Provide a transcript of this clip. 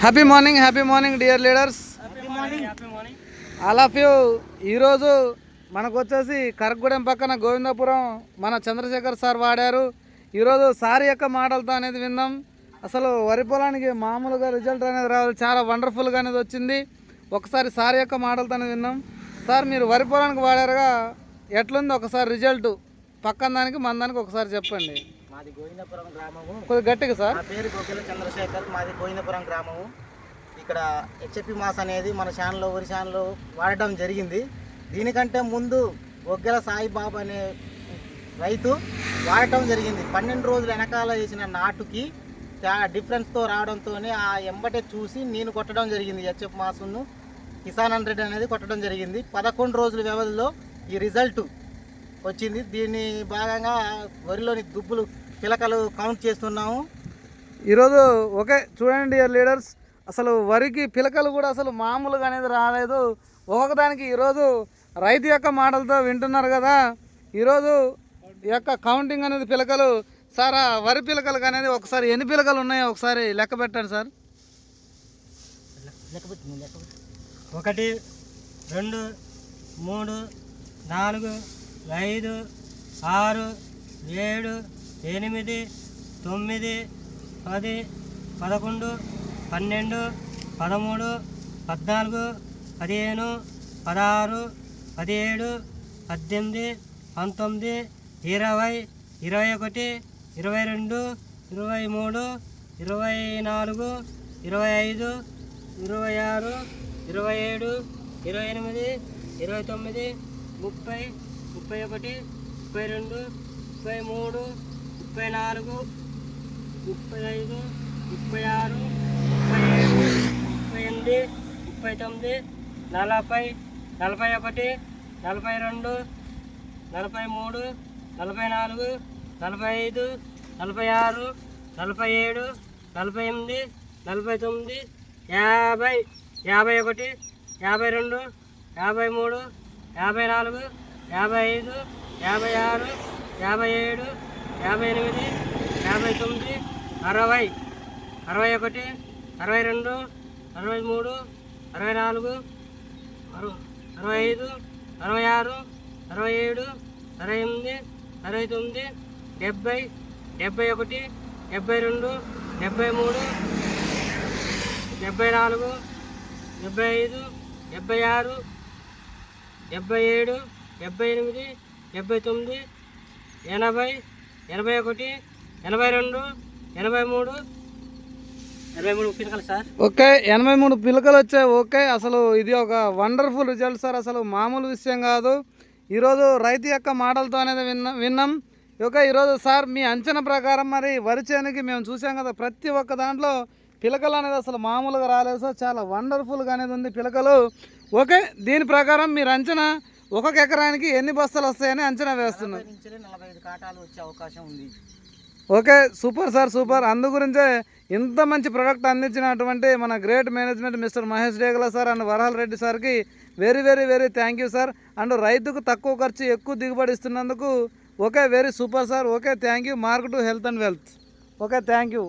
Happy morning dear leaders. All of you. ఈరోజు మనకు వచ్చేసి కరగూడెం పక్కన గోవిందపురం మన చంద్రశేఖర్ సార్ వాడారు. ఈరోజు సార్ యొక్క మాటలతో అనేది విన్నాం. అసలు వరి పొలానికి మామూలుగా రిజల్ట్ అనేది రావాలి, చాలా వండర్ఫుల్గా అనేది వచ్చింది. ఒకసారి సార్ యొక్క మాటలతో అనేది విన్నాం. సార్ మీరు వరి పొలానికి వాడారుగా, ఎట్లుంది ఒకసారి రిజల్ట్ పక్కన దానికి మన దానికి ఒకసారి చెప్పండి. మాది గోవిందపురం గ్రామము. కొద్దిగా గట్టిగా సార్. నా పేరు గోకెల చంద్రశేఖర్, మాది గోవిందపురం గ్రామము. ఇక్కడ హెచ్ఎఫ్పి మాస్ అనేది మన ఛానల్లో వరి ఛానల్లో వాడడం జరిగింది. దీనికంటే ముందు గొగ్గెల సాయిబాబు అనే రైతు వాడటం జరిగింది. 12 రోజులు వెనకాల వేసిన నాటుకి డిఫరెన్స్తో రావడంతో ఆ ఎంబటే చూసి నేను కొట్టడం జరిగింది. హెచ్ఎఫ్ మాస్ను కిసాన్ 100 అనేది కొట్టడం జరిగింది. 11 రోజుల వ్యవధిలో ఈ రిజల్ట్ వచ్చింది. దీన్ని భాగంగా వరిలోని దుబ్బులు పిలకలు కౌంట్ చేస్తున్నాము ఈరోజు. ఓకే చూడండి లీడర్స్, అసలు వరికి పిలకలు కూడా అసలు మామూలుగా అనేది రాలేదు. ఒక్కొక్కదానికి ఈరోజు రైతు యొక్క మాటలతో వింటున్నారు కదా. ఈరోజు ఈ యొక్క కౌంటింగ్ అనేది పిలకలు సార్, వరి పిలకలకు అనేది ఒకసారి ఎన్ని పిలకలు ఉన్నాయో ఒకసారి లెక్క పెట్టండి సార్. 1 2 3 4 5 6 7 8 9 10 11 12 13 14 15 16 17 18 19 20 21 22 23 24 25 26 27 28 29 30 31 32 33 34 35 36 37 38 39 40 41 42 43 44 45 46 47 48 49 50 51 52 53 54 55 56 57 58 59 60 61 62 63 64 65 66 67 68 69 70 71 72 73 74 75 76 77 78 79 80 81 82 83 పిలకలు సార్. ఓకే 83 పిలకలు వచ్చాయి. ఓకే, అసలు ఇది ఒక వండర్ఫుల్ రిజల్ట్ సార్, అసలు మామూలు విషయం కాదు. ఈరోజు రైతు యొక్క మాటలతో అనేది విన్నాం. ఓకే, ఈరోజు సార్ మీ అంచనా ప్రకారం మరి వరి చేనుకి మేము చూసాం కదా, ప్రతి ఒక్క దాంట్లో పిలకలు అనేది అసలు మామూలుగా రాలేదు సార్, చాలా వండర్ఫుల్గా అనేది ఉంది పిలకలు. ఓకే, దీని ప్రకారం మీరు అంచనా ఒక్కొక్క ఎకరానికి ఎన్ని బస్తాలు వస్తాయని అంచనా వేస్తున్నారు? 45 కాటాలు వచ్చే అవకాశం ఉంది. Okay, super sir, super. అందు గురించే ఇంత మంచి ప్రోడక్ట్ అందించినటువంటి మన great management mister Mahesh Degala sir and Varahal Reddy సార్కి very very very thank you sir. And రైతుకు తక్కువ ఖర్చు ఎక్కువ దిగుబడి ఇస్తున్నందుకు okay, very super sir. Okay, thank you. Mark to health and wealth. Okay, thank you.